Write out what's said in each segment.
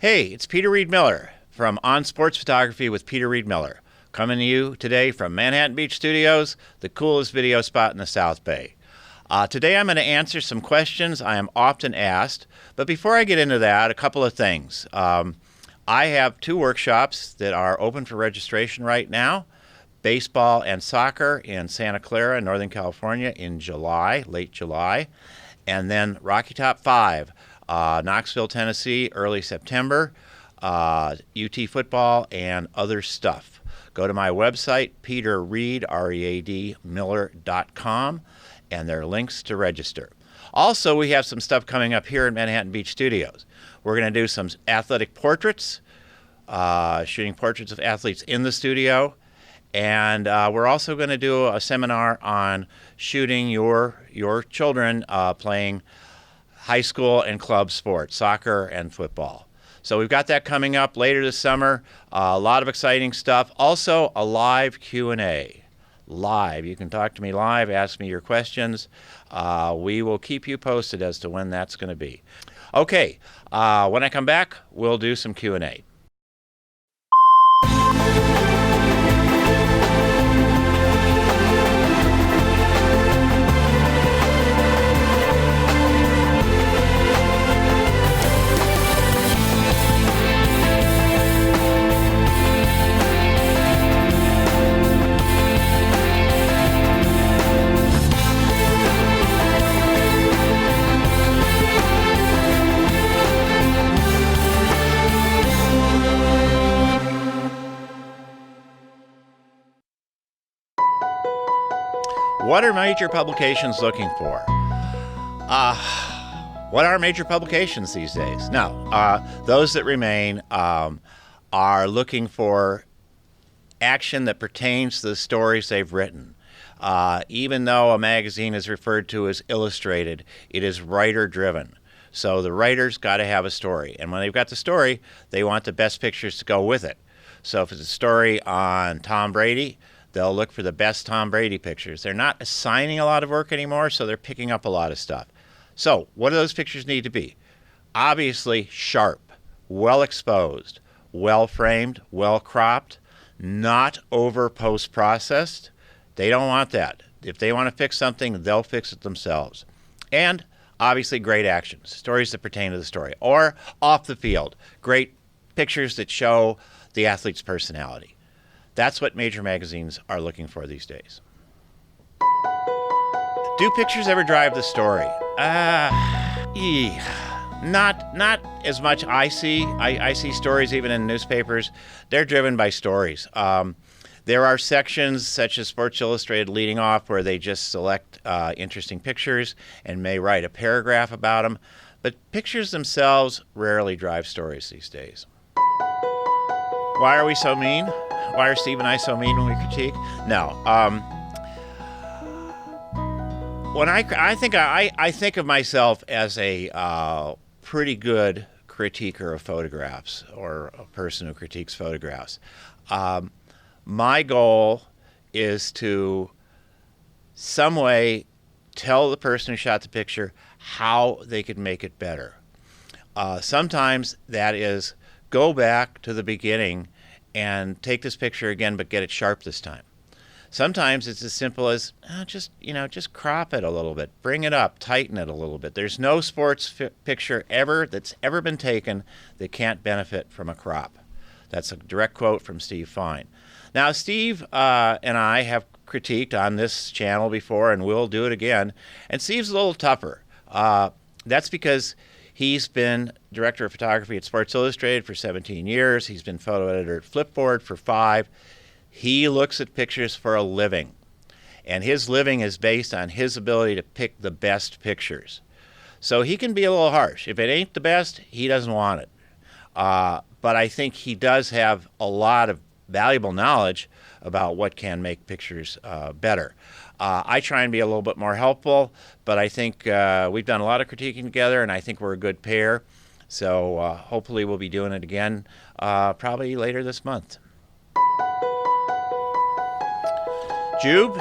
Hey, it's Peter Reed Miller from On Sports Photography with Peter Reed Miller, coming to you today from Manhattan Beach Studios, the coolest video spot in the South Bay. Today I'm going to answer some questions I am often asked, but before I get into that, a couple of things. I have 2 workshops that are open for registration right now, baseball and soccer in Santa Clara, Northern California in July, late July, and then Rocky Top 5, Knoxville, Tennessee, early September, UT football, and other stuff. Go to my website, peterreed, R-E-A-D, miller.com, and there are links to register. Also, we have some stuff coming up here in Manhattan Beach Studios. We're going to do some athletic portraits, shooting portraits of athletes in the studio, and we're also going to do a seminar on shooting your children playing high school and club sports, soccer and football. So we've got that coming up later this summer. A lot of exciting stuff. Also, a live Q&A. Live. You can talk to me live, ask me your questions. We will keep you posted as to when that's going to be. Okay, when I come back, we'll do some Q&A. What are major publications looking for? What are major publications these days? Now, those that remain are looking for action that pertains to the stories they've written. Even though a magazine is referred to as illustrated, it is writer-driven. So the writer's got to have a story. And when they've got the story, they want the best pictures to go with it. So if it's a story on Tom Brady, they'll look for the best Tom Brady pictures. They're not assigning a lot of work anymore, so they're picking up a lot of stuff. So what do those pictures need to be? Obviously sharp, well exposed, well framed, well cropped, not over post-processed. They don't want that. If they want to fix something, they'll fix it themselves. And obviously great actions, stories that pertain to the story. Or off the field, great pictures that show the athlete's personality. That's what major magazines are looking for these days. Do pictures ever drive the story? Not as much I see. I see stories even in newspapers. They're driven by stories. There are sections such as Sports Illustrated leading off where they just select interesting pictures and may write a paragraph about them. But pictures themselves rarely drive stories these days. Why are we so mean? Why are Steve and I so mean when we critique? No. When I think of myself as a pretty good critiquer of photographs, or a person who critiques photographs. My goal is to some way tell the person who shot the picture how they could make it better. Sometimes that is go back to the beginning and take this picture again, but get it sharp this time. Sometimes it's as simple as just crop it a little bit, bring it up, tighten it a little bit. There's no sports picture that's ever been taken that can't benefit from a crop. That's a direct quote from Steve Fine. Now, Steve and I have critiqued on this channel before, and we'll do it again. And Steve's a little tougher. That's because he's been director of photography at Sports Illustrated for 17 years. He's been photo editor at Flipboard for 5. He looks at pictures for a living, and his living is based on his ability to pick the best pictures. So he can be a little harsh. If it ain't the best, he doesn't want it. But I think he does have a lot of valuable knowledge about what can make pictures better. I try and be a little bit more helpful, but I think we've done a lot of critiquing together, and I think we're a good pair. So hopefully we'll be doing it again probably later this month. Jube,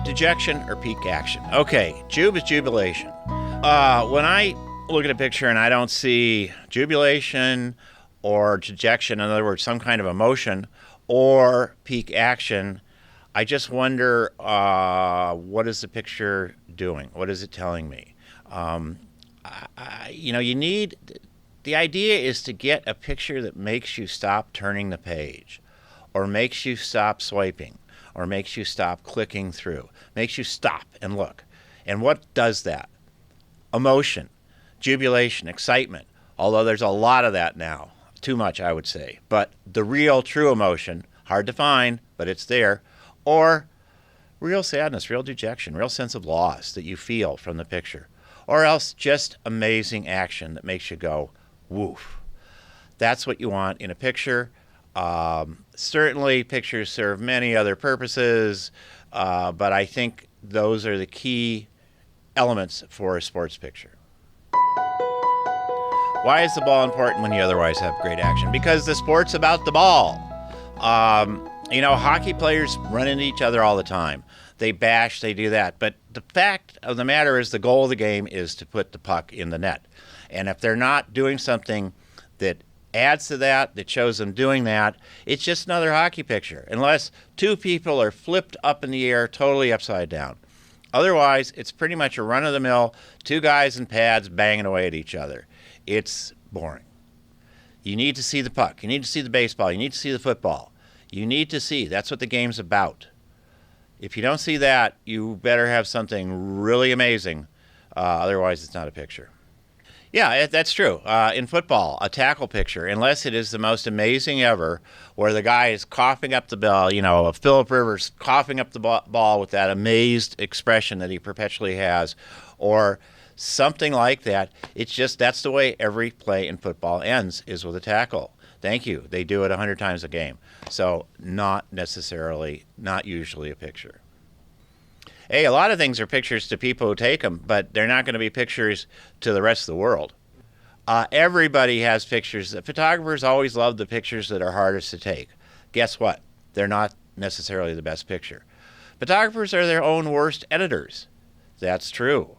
dejection, or peak action? Okay, jube is jubilation. When look at a picture and I don't see jubilation or dejection, in other words, some kind of emotion, or peak action, I just wonder, what is the picture doing? What is it telling me? You need, the idea is to get a picture that makes you stop turning the page, or makes you stop swiping, or makes you stop clicking through, makes you stop and look. And what does that? Emotion, jubilation, excitement, although there's a lot of that now. Too much, I would say. But the real, true emotion, hard to find, but it's there, or real sadness, real dejection, real sense of loss that you feel from the picture, or else just amazing action that makes you go, woof. That's what you want in a picture. Certainly, pictures serve many other purposes, but I think those are the key elements for a sports picture. Why is the ball important when you otherwise have great action? Because the sport's about the ball. Hockey players run into each other all the time. They bash, they do that. But the fact of the matter is the goal of the game is to put the puck in the net. And if they're not doing something that adds to that, that shows them doing that, it's just another hockey picture. Unless two people are flipped up in the air, totally upside down. Otherwise, it's pretty much a run-of-the-mill, two guys in pads banging away at each other. It's boring. You need to see the puck. You need to see the baseball. You need to see the football. You need to see. That's what the game's about. If you don't see that, you better have something really amazing. Otherwise, it's not a picture. Yeah, that's true. In football, a tackle picture, unless it is the most amazing ever, where the guy is coughing up the ball, Phillip Rivers coughing up the ball with that amazed expression that he perpetually has, or something like that. It's just, that's the way every play in football ends, is with a tackle. Thank you. They do it 100 times a game. So not usually a picture. Hey, a lot of things are pictures to people who take them, but they're not going to be pictures to the rest of the world. Everybody has pictures. Photographers always love the pictures that are hardest to take. Guess what? They're not necessarily the best picture. Photographers are their own worst editors. That's true.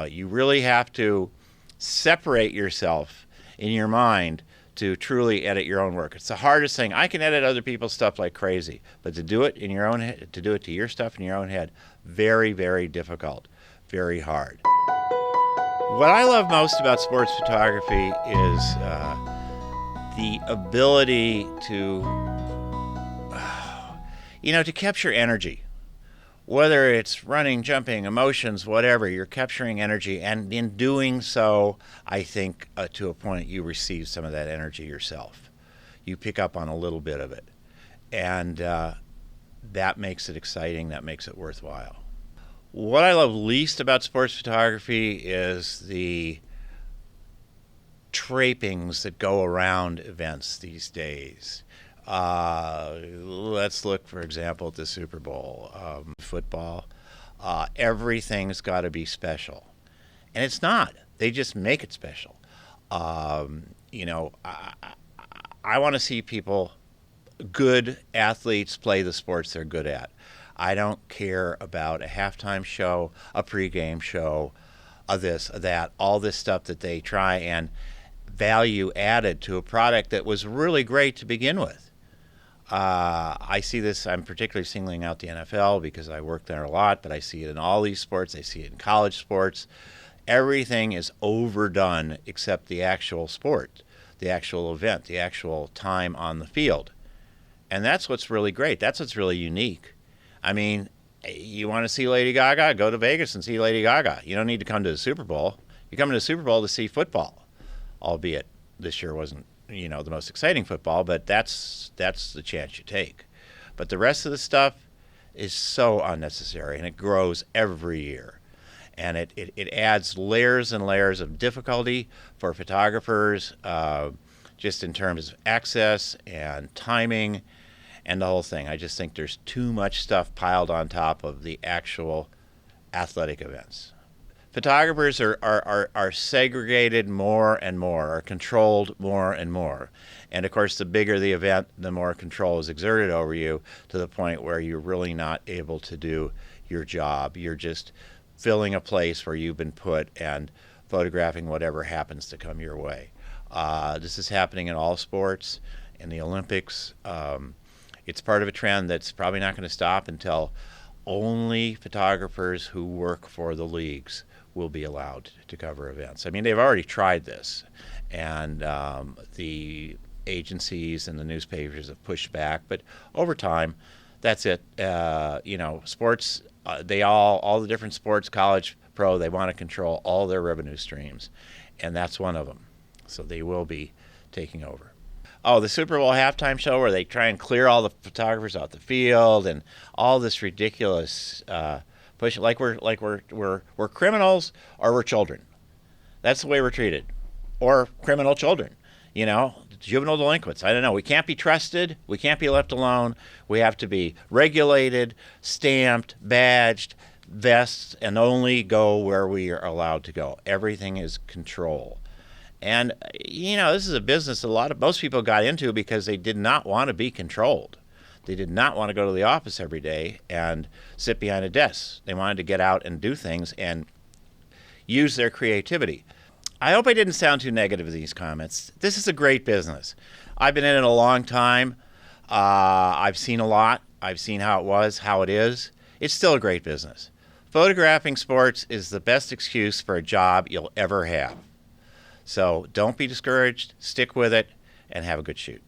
You really have to separate yourself in your mind to truly edit your own work. It's the hardest thing. I can edit other people's stuff like crazy, but to do it in your own head, to do it to your stuff in your own head, very, very difficult, very hard. What I love most about sports photography is the ability to capture energy. Whether it's running, jumping, emotions, whatever, you're capturing energy. And in doing so, I think to a point you receive some of that energy yourself. You pick up on a little bit of it. And that makes it exciting. That makes it worthwhile. What I love least about sports photography is the trappings that go around events these days. Let's look, for example, at the Super Bowl. Football. Everything's got to be special. And it's not. They just make it special. I want to see people, good athletes, play the sports they're good at. I don't care about a halftime show, a pregame show, this, that, all this stuff that they try and value added to a product that was really great to begin with. I see this, I'm particularly singling out the NFL because I work there a lot, but I see it in all these sports. I see it in college sports. Everything is overdone except the actual sport, the actual event, the actual time on the field. And that's what's really great. That's what's really unique. I mean, you want to see Lady Gaga? Go to Vegas and see Lady Gaga. You don't need to come to the Super Bowl. You come to the Super Bowl to see football, albeit this year wasn't the most exciting football, but that's the chance you take. But the rest of the stuff is so unnecessary, and it grows every year. And it adds layers and layers of difficulty for photographers, just in terms of access and timing and the whole thing. I just think there's too much stuff piled on top of the actual athletic events. Photographers are segregated more and more, are controlled more and more. And of course, the bigger the event, the more control is exerted over you, to the point where you're really not able to do your job. You're just filling a place where you've been put, and photographing whatever happens to come your way. This is happening in all sports, in the Olympics. It's part of a trend that's probably not going to stop until only photographers who work for the leagues will be allowed to cover events. I mean, they've already tried this, and the agencies and the newspapers have pushed back, but over time, that's it. Sports, all the different sports, college, pro, they want to control all their revenue streams, and that's one of them. So they will be taking over. Oh, the Super Bowl halftime show where they try and clear all the photographers off the field and all this ridiculous push, like we're criminals or we're children. That's the way we're treated, or criminal children. Juvenile delinquents. I don't know. We can't be trusted. We can't be left alone. We have to be regulated, stamped, badged, vests, and only go where we are allowed to go. Everything is control. And, this is a business most people got into because they did not want to be controlled. They did not want to go to the office every day and sit behind a desk. They wanted to get out and do things and use their creativity. I hope I didn't sound too negative in these comments. This is a great business. I've been in it a long time. I've seen a lot. I've seen how it was, how it is. It's still a great business. Photographing sports is the best excuse for a job you'll ever have. So don't be discouraged, stick with it, and have a good shoot.